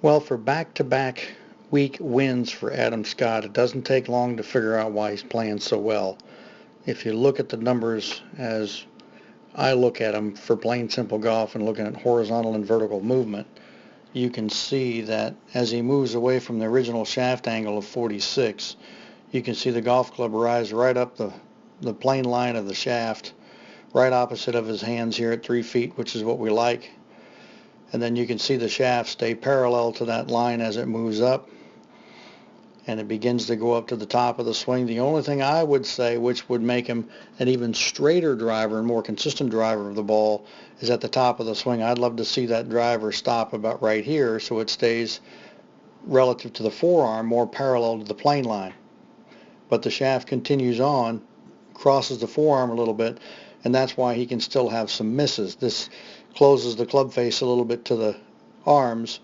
Well, for back-to-back week wins for Adam Scott, it doesn't take long to figure out why he's playing so well. If you look at the numbers as I look at them for plain simple golf and looking at horizontal and vertical movement, you can see that as he moves away from the original shaft angle of 46, you can see the golf club rise right up the plane line of the shaft, right opposite of his hands here at 3 feet, which is what we like. And then you can see the shaft stay parallel to that line as it moves up, and it begins to go up to the top of the swing. The only thing I would say, which would make him an even straighter driver and more consistent driver of the ball, is at the top of the swing. I'd love to see that driver stop about right here so it stays relative to the forearm more parallel to the plane line. But the shaft continues on, crosses the forearm a little bit, and that's why he can still have some misses. This closes the club face a little bit to the arms,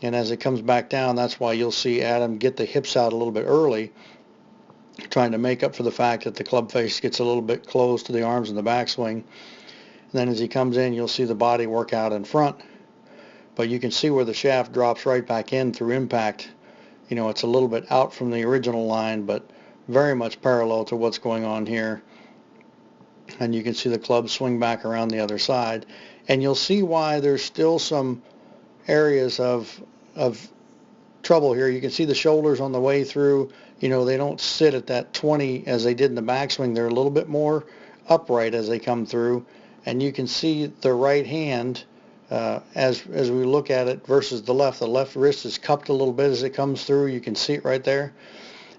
and as it comes back down, that's why you'll see Adam get the hips out a little bit early, trying to make up for the fact that the club face gets a little bit close to the arms in the backswing. And then as he comes in, you'll see the body work out in front, but you can see where the shaft drops right back in through impact. You know, it's a little bit out from the original line, but very much parallel to what's going on here. And you can see the club swing back around the other side, and you'll see why there's still some areas of trouble here. You can see the shoulders on the way through. You know, they don't sit at that 20 as they did in the backswing. They're a little bit more upright as they come through, and you can see the right hand as we look at it versus the left. The left wrist is cupped a little bit as it comes through. You can see it right there,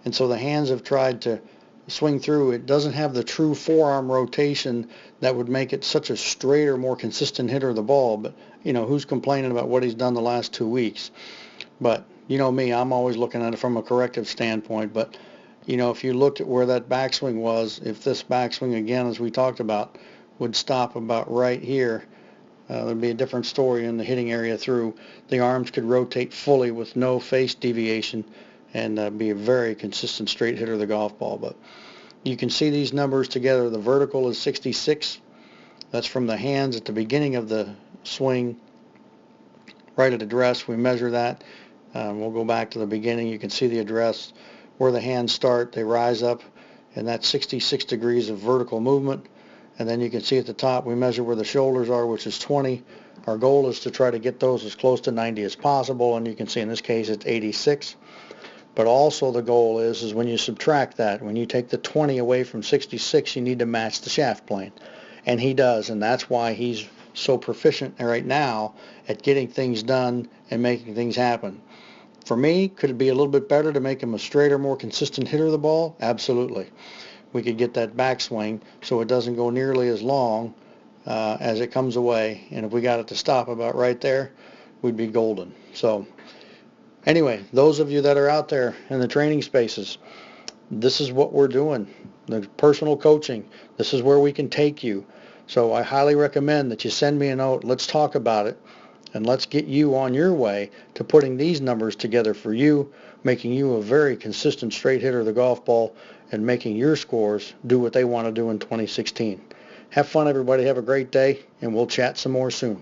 and so the hands have tried to swing through. It doesn't have the true forearm rotation that would make it such a straighter, more consistent hitter of the ball. But, you know, who's complaining about what he's done the last 2 weeks? But, you know me, I'm always looking at it from a corrective standpoint. But, you know, if you looked at where that backswing was, if this backswing, again, as we talked about, would stop about right here, there'd be a different story in the hitting area through. The arms could rotate fully with no face deviation and be a very consistent straight hitter of the golf ball. But you can see these numbers together. The vertical is 66. That's from the hands at the beginning of the swing, right at address. We measure that. We'll go back to the beginning. You can see the address where the hands start. They rise up, and that's 66 degrees of vertical movement. And then you can see at the top, we measure where the shoulders are, which is 20. Our goal is to try to get those as close to 90 as possible, and you can see in this case it's 86. But also the goal is when you subtract that, when you take the 20 away from 66, you need to match the shaft plane. And he does, and that's why he's so proficient right now at getting things done and making things happen. For me, could it be a little bit better to make him a straighter, more consistent hitter of the ball? Absolutely. We could get that backswing so it doesn't go nearly as long as it comes away. And if we got it to stop about right there, we'd be golden. So anyway, those of you that are out there in the training spaces, this is what we're doing. The personal coaching, this is where we can take you. So I highly recommend that you send me a note. Let's talk about it, and let's get you on your way to putting these numbers together for you, making you a very consistent straight hitter of the golf ball, and making your scores do what they want to do in 2016. Have fun, everybody. Have a great day, and we'll chat some more soon.